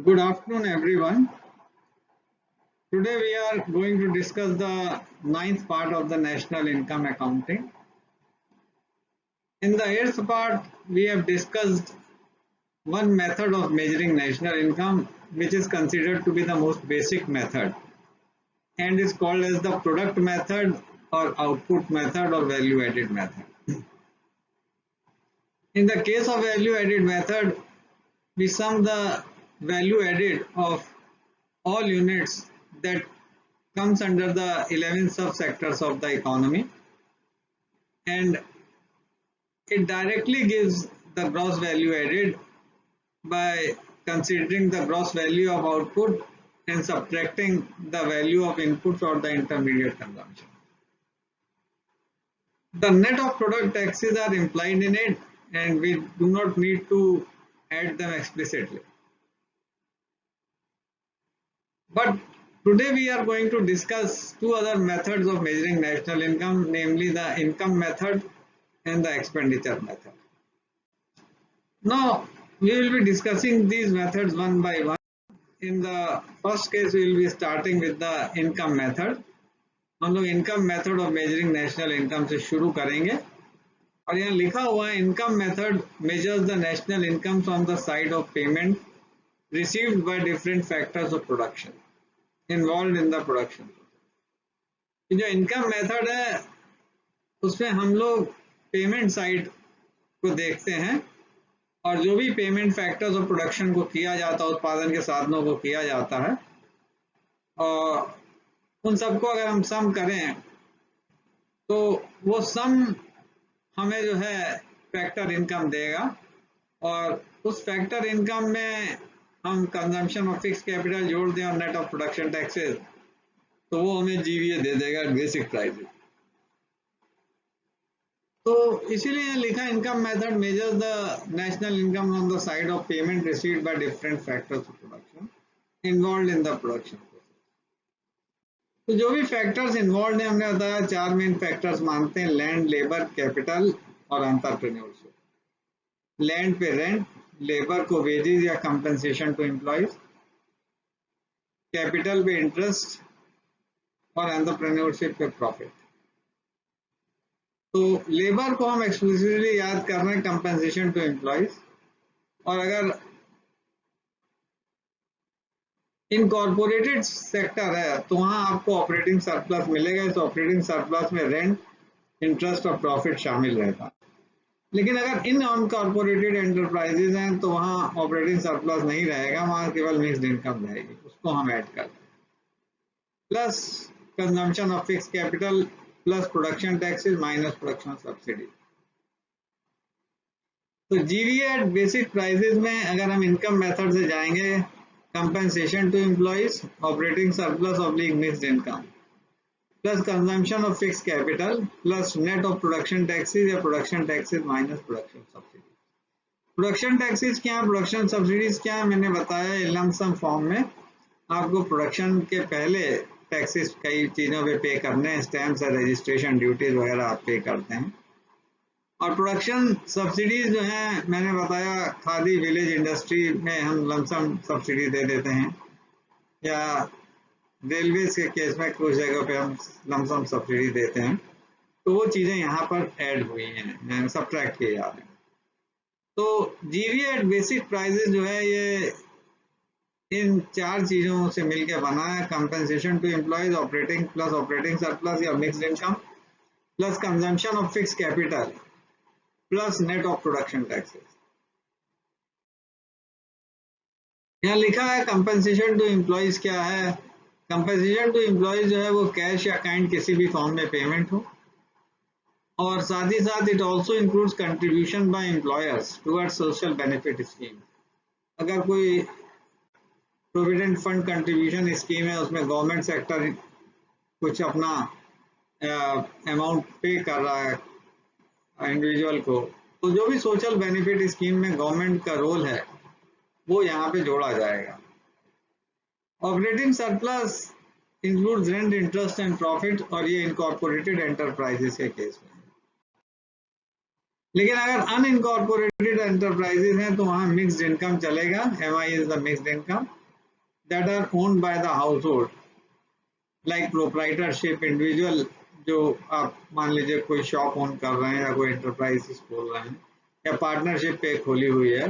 Good afternoon, everyone. Today we are going to discuss the ninth part of the national income accounting. In the eighth part, we have discussed one method of measuring national income, which is considered to be the most basic method and is called as the product method or output method or value added method. In the case of value added method, we sum the value added of all units that comes under the 11 subsectors of the economy, and it directly gives the gross value added by considering the gross value of output and subtracting the value of inputs or the intermediate consumption. The net of product taxes are implied in it, and we do not need to add them explicitly. But today we are going to discuss two other methods of measuring national income, namely the income method and the expenditure method. Now we will be discussing these methods one by one. In the first case we will be starting with the income method. हम लोग income method of measuring national income से शुरू करेंगे और यहाँ लिखा हुआ है income method measures the national incomes on the side of payment received by different factors of production involved in the production. जो इनकम मेथड है उसमें हम लोग पेमेंट साइड को देखते हैं और जो भी पेमेंट फैक्टर्स ऑफ प्रोडक्शन को किया जाता है, उत्पादन के साधनों को किया जाता है, और उन सबको अगर हम सम करें तो वो सम हमें जो है फैक्टर इनकम देगा और उस फैक्टर इनकम में हम कंजम्पशन ऑफ फिक्स कैपिटल जोड़ दें और नेट ऑफ प्रोडक्शन टैक्सेस तो वो हमें जीवीए दे देगा बेसिक प्राइस। तो इसीलिए लिखा income method measures the national income on the side of payment received by different factors of production involved in the production. तो जो भी फैक्टर्स इन्वॉल्व है हमने बताया चार मेन फैक्टर्स मानते हैं, लैंड, लेबर, कैपिटल और एंटरप्रेन्योरशिप। लैंड पे रेंट, लेबर को वेजेस या कंपनसेशन टू एम्प्लॉइज, कैपिटल पे इंटरेस्ट और एंटरप्रेन्योरशिप पे प्रॉफिट। तो लेबर को हम एक्सक्लूसिवली याद कर रहे हैं कंपनसेशन टू एम्प्लॉइज, और अगर इनकॉर्पोरेटेड सेक्टर है तो वहां आपको ऑपरेटिंग सरप्लस मिलेगा। इस ऑपरेटिंग सरप्लस में रेंट, इंटरेस्ट और प्रॉफिट शामिल रहता। लेकिन अगर इन अनकॉर्पोरेटेड एंटरप्राइजेज हैं तो वहां ऑपरेटिंग सरप्लस नहीं रहेगा, वहां केवल मिक्स्ड इनकम रहेगी, उसको हम ऐड कर दें। Plus consumption of fix capital plus production taxes minus production subsidy. तो जीवीए एट बेसिक प्राइसेस में अगर हम इनकम मेथड से जाएंगे, compensation to employees, operating surplus oblique mixed income, plus consumption of fixed capital, plus net of production taxes या production taxes minus production subsidies। production taxes क्या, production subsidies क्या, मैंने बताया lump sum फॉर्म में आपको production के पहले taxes कई चीज़ों पे पे करने हैं, स्टैम्प्स और रजिस्ट्रेशन ड्यूटीज वगैरह आप पे करते हैं। और प्रोडक्शन सब्सिडीज जो हैं मैंने बताया खादी विलेज इंडस्ट्री में हम लमसम सब्सिडी दे देते हैं, या रेलवे के केस में कुछ जगह पे हम लमसम सब्सिडी देते हैं। तो वो चीज़ें यहाँ पर ऐड हुई हैं, सब्ट्रैक्ट किए जा रहे हैं। तो जीवीए एट बेसिक प्राइसेस जो है ये इन चार चीज़ों से मिलकर बना है, compensation to employees, operating plus operating surplus या mixed income, plus consumption of fix capital plus net of production taxes. यहाँ लिखा है कंपनसेशन टू एम्प्लॉइज क्या है। कंपनसेशन टू एम्प्लॉइज जो है वो कैश या काइंड किसी भी फॉर्म में पेमेंट हो, और साथ ही साथ it also includes contribution by employers towards social benefit scheme. अगर कोई प्रोविडेंट फंड कंट्रीब्यूशन स्कीम है, उसमें गवर्नमेंट सेक्टर कुछ अपना अमाउंट पे कर रहा है इंडिविजुअल को, तो जो भी सोशल बेनिफिट स्कीम में गवर्नमेंट का रोल है वो यहाँ पे जोड़ा जाएगा। Operating surplus includes rent, interest and profit, और ये इनकॉर्पोरेटेड एंटरप्राइजेस के केस में। लेकिन अगर अनइनकॉर्पोरेटेड एंटरप्राइजेज हैं तो वहाँ मिक्स्ड इनकम चलेगा। MI is the mixed income that are owned by the house hold, like proprietorship, individual, जो आप मान लीजिए कोई शॉप ओन कर रहे हैं या कोई एंटरप्राइज खोल रहे हैं या पार्टनरशिप पे खोली हुई है,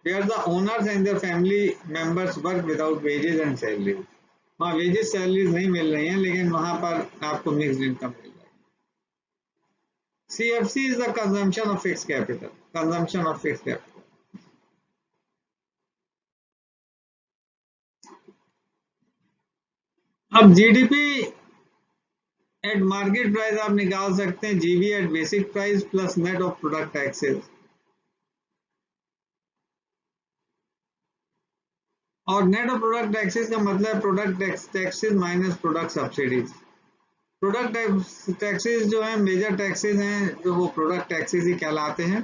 where the owners and their family members work without wages and salaries. वहाँ वेजेस सैलरीज नहीं मिल रही हैं लेकिन वहाँ पर आपको मिक्स्ड इनकम मिल जाएगी। CFC is the consumption of fixed capital. Consumption of fixed capital. अब GDP एट मार्केट प्राइस आप निकाल सकते हैं GV at basic price plus net of product taxes, और नेट ऑफ प्रोडक्ट टैक्सेस का मतलब product taxes minus product subsidies. Product taxes जो है मेजर टैक्सेस हैं जो वो प्रोडक्ट टैक्सेस ही कहलाते हैं,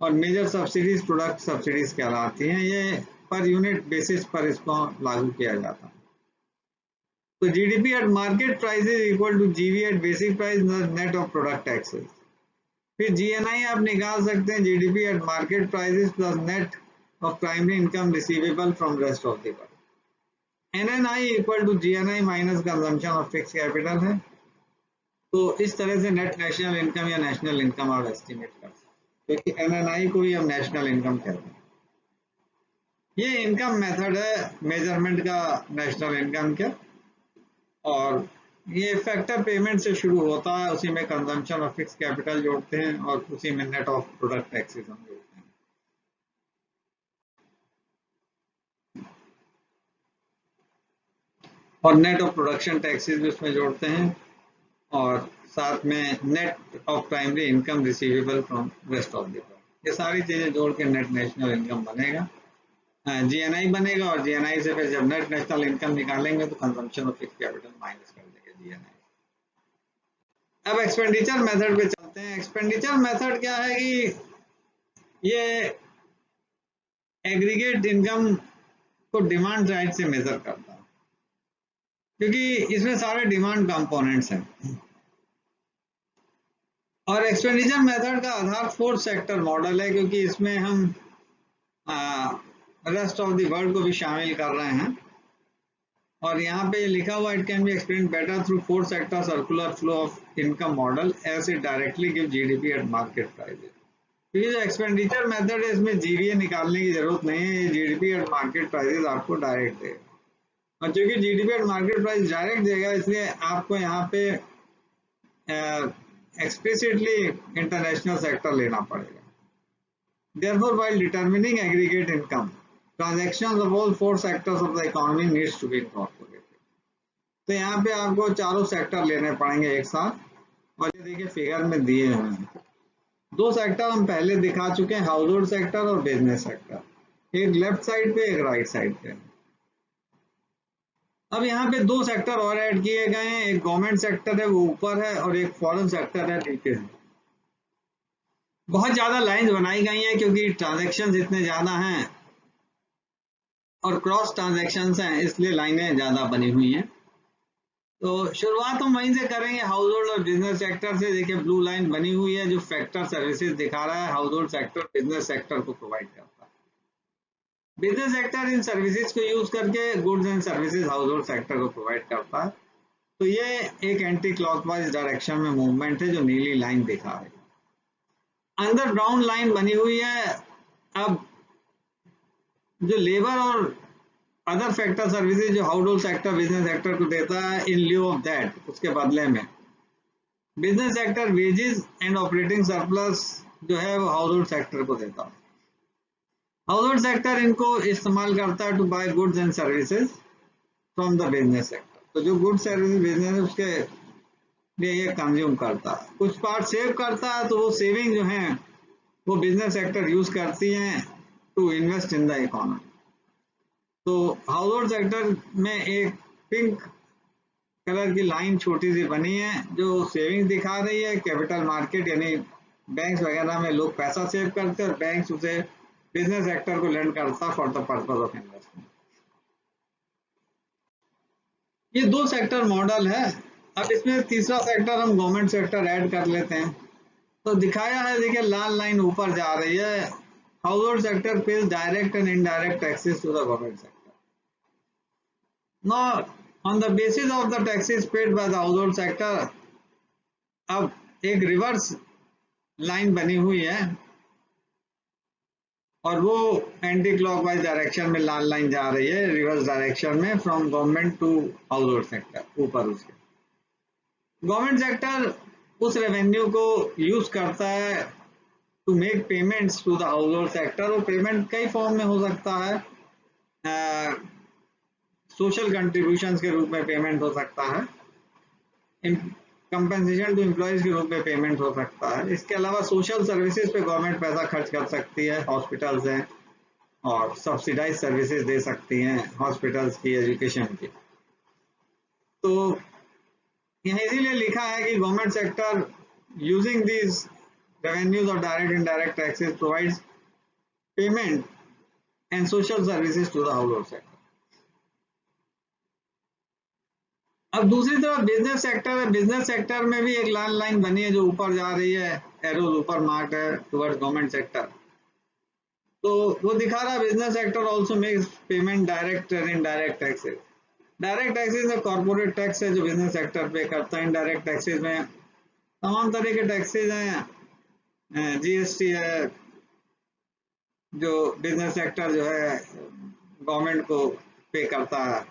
और मेजर सब्सिडीज प्रोडक्ट सब्सिडीज कहलाती हैं। ये पर यूनिट बेसिस पर इसको लागू किया जाता है। तो GDP at market price is equal to GV at basic price net of product taxes. फिर GNI आप निकाल सकते हैं GDP at market price plus net of primary income receivable from rest of the world. NNI equal to GNI minus consumption of fix capital है। तो इस तरह से नेट नेशनल इनकम या नेशनल इनकम आप एस्टिमेट कर सकते हैं, क्योंकि NNI को ही हम नेशनल इनकम कहते हैं। ये इनकम मेथड है मेजरमेंट का नेशनल इनकम का, और ये फैक्टर पेमेंट से शुरू होता है, उसी में कंजम्पशन ऑफ फिक्स कैपिटल जोड़ते हैं और उसी में नेट ऑफ प्रोडक्ट टैक्सेस हम जोड़ते हैं। और नेट ऑफ प्रोडक्शन टैक्सेस भी उसमें जोड़ते हैं, और साथ में net of primary income receivable from rest of the world. ये सारी चीजें जोड़ के नेट नेशनल इनकम बनेगा, GNI बनेगा, और GNI से फिर जब नेट नेशनल इनकम निकालेंगे तो consumption of fix capital minus कर देंगे GNI। अब एक्सपेंडिचर मेथड पे चलते हैं। एक्सपेंडिचर मेथड क्या है कि ये एग्रीगेट इनकम को डिमांड साइड से मेजर करता है, क्योंकि इसमें सारे डिमांड कंपोनेंट्स हैं। और एक्सपेंडिचर मेथड का आधार फोर्थ सेक्टर मॉडल है, क्योंकि इसमें हम रेस्ट ऑफ द वर्ल्ड को भी शामिल कर रहे हैं। और यहाँ पे लिखा हुआ it can be explain better through fourth sector circular flow of income model as it directly give GDP at market prices. क्योंकि जो एक्सपेंडिचर मेथड है इसमें GVA निकालने की जरूरत नहीं है, ये GDP एट मार्केट प्राइसेस आपको डायरेक्ट देगा। और चूंकि GDP at market price direct देगा, इसलिए आपको यहाँ पे एक्सप्लिसिटली इंटरनेशनल सेक्टर लेना पड़ेगा। Therefore, while determining aggregate income, transactions of all four sectors of the economy needs to be incorporated. तो यहाँ पे आपको चारों सेक्टर लेने पड़ेंगे एक साथ, और ये देखिए फिगर में दिए हुए हैं। दो सेक्टर हम पहले दिखा चुके हैं, हाउस होल्ड सेक्टर और बिजनेस सेक्टर, एक लेफ्ट साइड पे एक राइट साइड पे। अब यहाँ पे दो सेक्टर और ऐड किए गए हैं, एक गवर्नमेंट सेक्टर है वो ऊपर है, और एक फॉरेन सेक्टर है नीचे है। बहुत ज्यादा लाइंस बनाई गई हैं क्योंकि ट्रांजैक्शंस इतने ज्यादा हैं और क्रॉस ट्रांजैक्शंस हैं, इसलिए लाइनें ज्यादा बनी हुई हैं। तो शुरुआत हम वहीं से करेंगे, हाउस होल्ड और बिजनेस सेक्टर से। देखिए ब्लू लाइन बनी हुई है जो फैक्टर सर्विसेज दिखा रहा है, house hold sector business sector को प्रोवाइड करता है। बिजनेस सेक्टर इन सर्विसेज को यूज करके goods and services house hold sector को प्रोवाइड करता है। तो ये एक एंटी क्लॉकवाइज डायरेक्शन में मूवमेंट है जो नीली लाइन दिखा रही है। अंदर ब्राउन लाइन बनी हुई है। अब जो लेबर और अदर फैक्टर सर्विसेज जो house hold sector business sector को देता है, इन लिeu ऑफ दैट, उसके बदले में business sector wages and operating surplus जो है वो हाउस होल्ड सेक्टर को देता है। हाउस होल्ड सेक्टर इनको इस्तेमाल करता है to buy goods and services from the business sector. तो जो गुड्स सर्विस बिजनेस है उसके लिए ये कंज्यूम करता है, कुछ पार्ट सेव करता है, तो वो सेविंग जो है वो बिजनेस सेक्टर यूज करती हैं to invest in the economy. तो हाउस होल्ड सेक्टर में एक पिंक कलर की लाइन छोटी सी बनी है जो सेविंग दिखा रही है। कैपिटल मार्केट यानी बैंक्स वगैरह में लोग पैसा सेव करते हैं और बैंक्स उसे बिजनेस सेक्टर को लेंड करता for the purpose of investment. ये दो सेक्टर मॉडल है। अब इसमें तीसरा सेक्टर हम गवर्नमेंट सेक्टर ऐड कर लेते हैं। तो दिखाया है, देखिए लाल लाइन ऊपर जा रही है, household sector pays direct and indirect taxes to the government sector. Now, on the basis of the taxes paid by the household sector, अब एक रिवर्स लाइन बनी हुई है और वो एंटी क्लॉकवाइज डायरेक्शन में लाल लाइन जा रही है, रिवर्स डायरेक्शन में, from government to household sector, ऊपर उसके। गवर्नमेंट सेक्टर उस रेवेन्यू को यूज करता है to make payments to the household sector. वो पेमेंट कई फॉर्म में हो सकता है, सोशल कंट्रीब्यूशंस के रूप में पेमेंट हो सकता है, कंपनसेशन टू एम्प्लॉयज के रूप में पेमेंट हो सकता है। इसके अलावा सोशल सर्विसेज पे गवर्नमेंट पैसा खर्च कर सकती है, हॉस्पिटल्स हैं, और सब्सिडाइज सर्विसेज दे सकती हैं हॉस्पिटल्स की, एजुकेशन की। तो यहाँ इसीलिए लिखा है कि government sector using these revenues of direct indirect taxes provides payment and social services to the household sector. अब दूसरी तरफ बिजनेस सेक्टर है। बिजनेस सेक्टर में भी एक लाल लाइन बनी है जो ऊपर जा रही है, एरोज ऊपर मार्क है टुवर्ड्स गवर्नमेंट सेक्टर। तो वो दिखा रहा है business sector also makes payment direct and indirect taxes. Direct taxes में कॉर्पोरेट टैक्स है जो बिजनेस सेक्टर पे करता है। इनडायरेक्ट टैक्सेस में तमाम तरह के टैक्सेस हैं, जीएसटी है जो बिजनेस सेक्टर जो है गवर्नमेंट को पे करता है,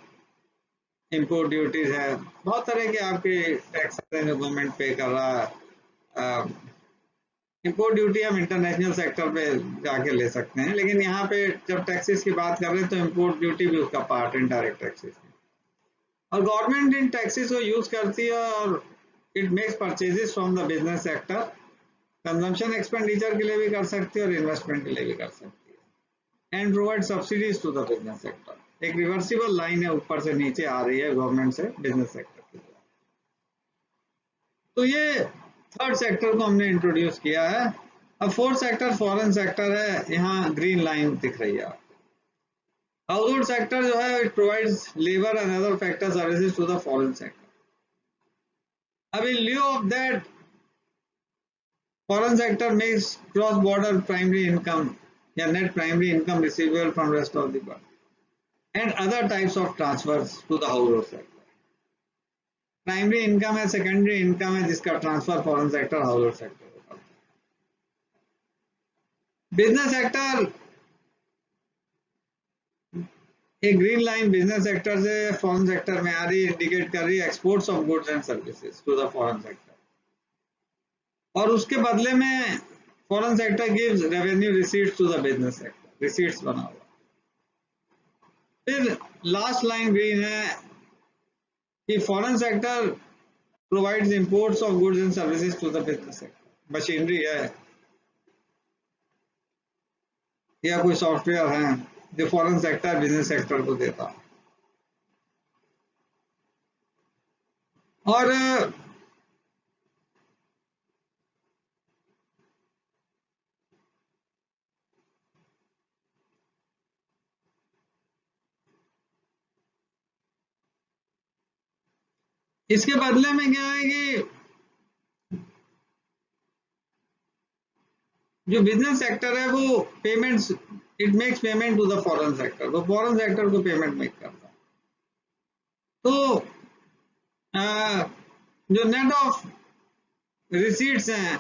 इंपोर्ट ड्यूटीज है, बहुत तरह के आपके टैक्स हैं जो गवर्नमेंट पे कर रहा है। इंपोर्ट ड्यूटी हम इंटरनेशनल सेक्टर पे जाके ले सकते हैं, लेकिन यहाँ पे जब टैक्सेस की बात कर रहे हैं तो इंपोर्ट ड्यूटी भी उसका पार्ट इनडायरेक्ट टैक्सेस में। और गवर्नमेंट इन टैक्सेस को यूज करती है और it makes purchases from the business sector. Consumption expenditure के लिए भी कर सकती है और इन्वेस्टमेंट के लिए भी कर सकती है। And provide subsidies to the business sector. एक रिवर्सिबल लाइन है, ऊपर से नीचे आ रही है गवर्नमेंट से बिजनेस सेक्टर की तरफ। तो ये थर्ड सेक्टर को हमने इंट्रोड्यूस किया है। अब फोर्थ सेक्टर फॉरेन सेक्टर है, यहाँ ग्रीन लाइन दिख रही है आपको। हाउसहोल्ड सेक्टर जो है it provides labour and other factor services to the foreign sector. अब in lieu of that foreign sector makes cross-border primary income या net primary income receivable from rest of the world and other types of transfers to the household sector. Primary income है, secondary income है जिसका transfer foreign sector household sector को करता है। Business sector एक green line business sector से foreign sector में आ रही, indicate कर रही है exports of goods and services to the foreign sector। और उसके बदले में foreign sector gives revenue receipts to the business sector, receipts बना हुआ। फिर लास्ट लाइन ग्रीन है कि foreign sector provides imports of goods and services to the business sector. Machinery है या कोई सॉफ्टवेयर है जो फॉरेन सेक्टर बिजनेस सेक्टर को देता है। और इसके बदले में क्या है कि जो बिजनेस सेक्टर है वो payments, it makes payment to the foreign sector, वो फॉरेन सेक्टर को पेमेंट मेक करता है। तो जो नेट ऑफ रिसीट्स हैं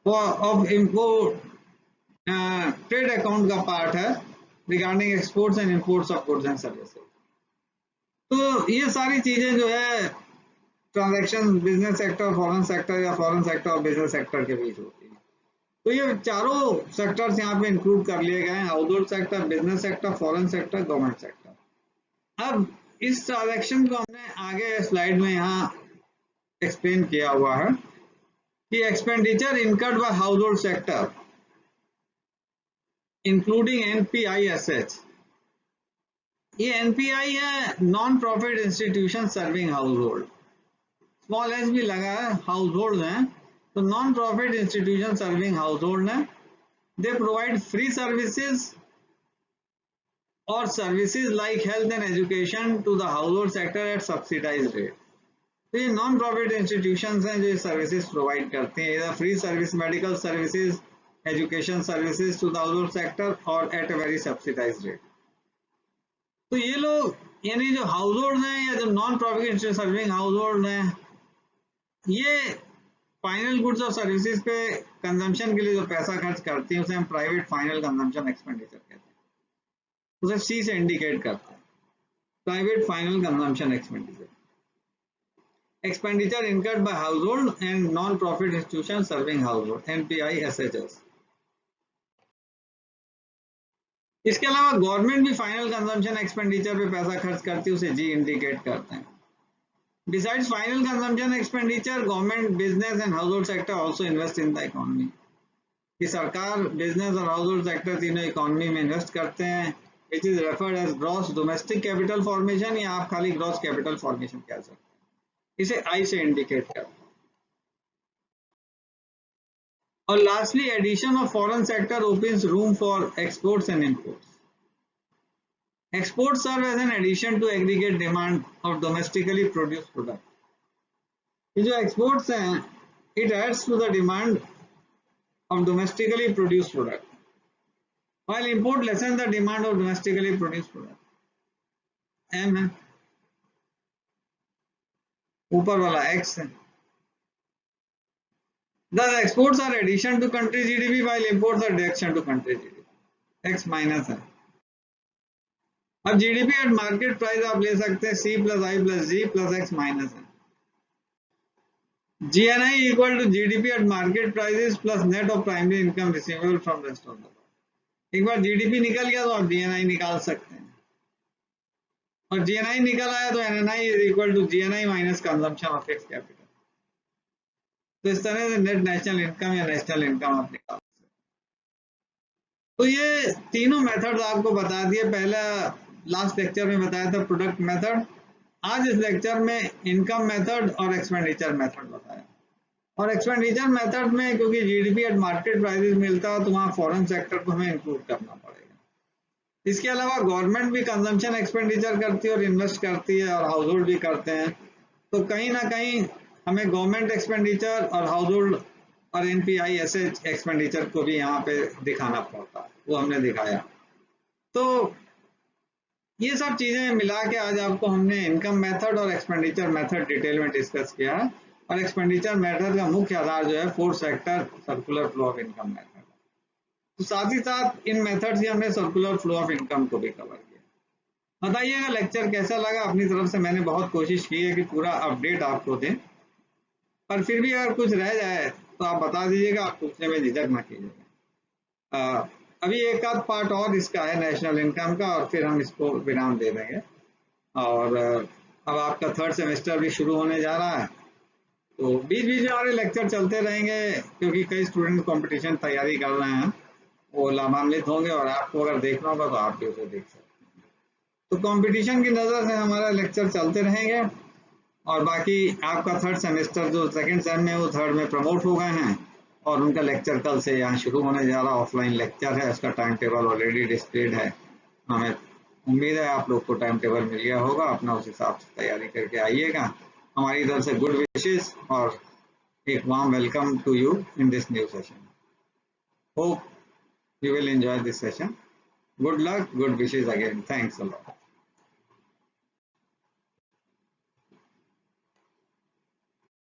ऑफ इम्पोर्ट ट्रेड अकाउंट का पार्ट है regarding exports and imports of goods and services. तो ये सारी चीजें जो है transaction business sector, foreign sector या फॉरेन सेक्टर और बिजनेस सेक्टर के बीच होती है। तो ये चारों सेक्टर्स यहाँ पे इंक्लूड कर लिए गए हैं, household sector, business sector, foreign sector, government sector. अब इस ट्रांजैक्शन को हमने आगे स्लाइड में यहाँ एक्सप्लेन किया हुआ है कि expenditure incurred by household sector including NPISH। ये NPI है non profit institution serving household, small H भी लगा है, हाउसहोल्ड है तो non profit institution serving household है। दे प्रोवाइड फ्री सर्विसेज और services like health and education to the household sector at subsidised rate. तो ये नॉन प्रॉफिट इंस्टीट्यूशंस हैं जो सर्विसेज प्रोवाइड करते हैं, इधर free service, medical services, education services to the household sector or at a very subsidized rate. तो ये लोग यानी जो हाउस होल्ड हैं या जो non profit serving house hold हैं, ये फाइनल गुड्स और सर्विसेज पे कंजम्पशन के लिए जो पैसा खर्च करती हैं उसे हम प्राइवेट फाइनल कंजम्पशन एक्सपेंडिचर कहते हैं, उसे सी से इंडिकेट करते हैं, private final consumption expenditure, expenditure incurred by household and non profit institution serving household, NPI SHS. इसके अलावा गवर्नमेंट भी फाइनल कंजम्पशन एक्सपेंडिचर पे पैसा खर्च करती है, उसे जी इंडिकेट करते हैं। Besides final consumption expenditure, government, business and household sector also invest in the economy. कि सरकार, business और household sector तीनों economy में invest करते हैं, which is referred as gross domestic capital formation, या आप खाली gross capital formation कह सकते हैं, इसे I से indicate करते हैं। और lastly, addition of foreign sector opens room for exports and imports. Exports serve as an addition to aggregate demand of domestically produced product. ये जो exports हैं, it adds to the demand of domestically produced product, while import lessens the demand of domestically produced product. M है, ऊपर वाला X है. Thus, exports are addition to country GDP, while imports are deduction to country GDP. X minus है. अब GDP at market price आप ले सकते हैं C plus I plus G plus X minus है। GNI equal to GDP at market prices plus net of primary income receivable from rest of the world. एक बार GDP निकल गया तो आप जीएनआई निकाल सकते हैं, और जीएनआई निकल आया तो NNI is equal to GNI minus consumption of fixed capital. तो इस तरह से नेट नेशनल इनकम या नेशनल इनकम आप निकाल सकते हैं। तो ये तीनों मेथड्स आपको बता दिए, पहला लास्ट लेक्चर में बताया था प्रोडक्ट मेथड, आज इस लेक्चर में इनकम मेथड और एक्सपेंडिचर मेथड बताया। और एक्सपेंडिचर मेथड में क्योंकि जीडीपी एट मार्केट प्राइसेस मिलता है तो वहाँ फॉरेन सेक्टर को हमें इंक्लूड करना पड़ेगा। इसके अलावा गवर्नमेंट भी कंजम्पशन एक्सपेंडिचर करती है और इन्वेस्ट करती है, और हाउस होल्ड भी करते हैं, तो कहीं ना कहीं हमें गवर्नमेंट एक्सपेंडिचर और हाउस होल्ड और एनपीआई ऐसे एक्सपेंडिचर को भी यहाँ पे दिखाना पड़ता है, वो हमने दिखाया। तो ये सब चीजें मिला के आज आपको हमने इनकम मेथड और एक्सपेंडिचर मेथड डिटेल में डिस्कस किया है। और एक्सपेंडिचर मेथड का मुख्य आधार जो है fourth sector circular flow of income method. तो साथ ही साथ इन मेथड से हमने सर्कुलर फ्लो ऑफ इनकम को भी कवर किया। बताइएगा लेक्चर कैसा लगा। अपनी तरफ से मैंने बहुत कोशिश की है कि पूरा अपडेट आपको दें, पर फिर भी अगर कुछ रह जाए तो आप बता दीजिएगा, आप पूछने में झिझक ना कीजिएगा। अभी एक आध पार्ट और इसका है नेशनल इनकम का, और फिर हम इसको विराम दे देंगे। और अब आपका थर्ड सेमेस्टर भी शुरू होने जा रहा है, तो बीच बीच में हमारे लेक्चर चलते रहेंगे, क्योंकि कई स्टूडेंट कंपटीशन तैयारी कर रहे हैं, वो लाभान्वित होंगे, और आपको अगर देखना होगा तो आप भी उसे देख सकते हैं। तो कंपटीशन की नज़र से हमारा लेक्चर चलते रहेंगे। और बाकी आपका थर्ड सेमेस्टर जो सेकेंड सेम में वो थर्ड में प्रमोट हो गए हैं, और उनका लेक्चर कल से यहाँ शुरू होने जा रहा, ऑफलाइन लेक्चर है, उसका टाइम टेबल ऑलरेडी डिस्प्लेड है। हमें उम्मीद है आप लोग को टाइम टेबल मिल गया होगा, अपना उस हिसाब से तैयारी करके आइएगा। हमारी तरफ से गुड विशेस और एक warm welcome to you in this new session. Hope you will enjoy this session. Good luck, good wishes again, thanks a lot.